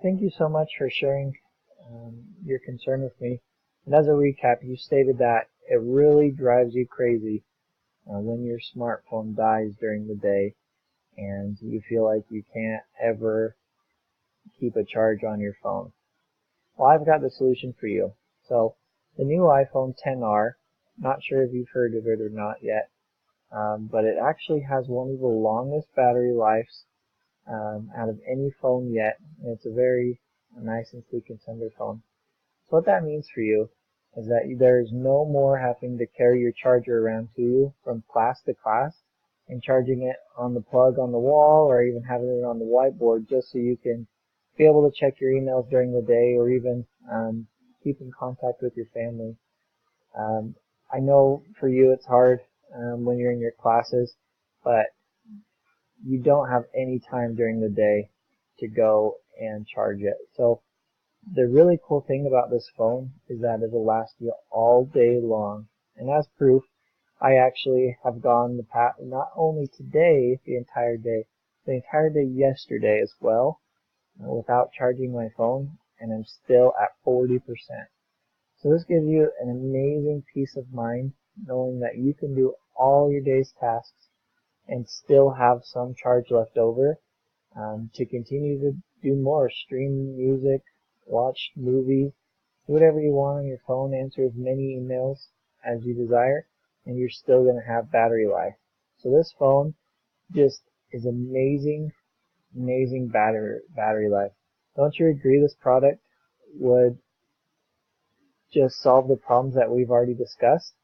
thank you so much for sharing your concern with me. And as a recap, you stated that it really drives you crazy when your smartphone dies during the day and you feel like you can't ever keep a charge on your phone. Well, I've got the solution for you. So the new iPhone XR, not sure if you've heard of it or not yet, but it actually has one of the longest battery lives out of any phone yet. And it's a very nice and sleek and tender phone. So what that means for you is that there is no more having to carry your charger around to you from class to class and charging it on the plug on the wall or even having it on the whiteboard just so you can be able to check your emails during the day or even keep in contact with your family. I know for you it's hard when you're in your classes, but you don't have any time during the day to go and charge it. So the really cool thing about this phone is that it'll last you all day long. And as proof, I actually have gone the path not only today, the entire day yesterday as well, without charging my phone, and I'm still at 40%. So this gives you an amazing peace of mind knowing that you can do all your day's tasks and still have some charge left over to continue to do more, stream music, watch movies, do whatever you want on your phone, answer as many emails as you desire, and you're still going to have battery life. So this phone just is amazing, amazing battery life. Don't you agree this product would just solve the problems that we've already discussed?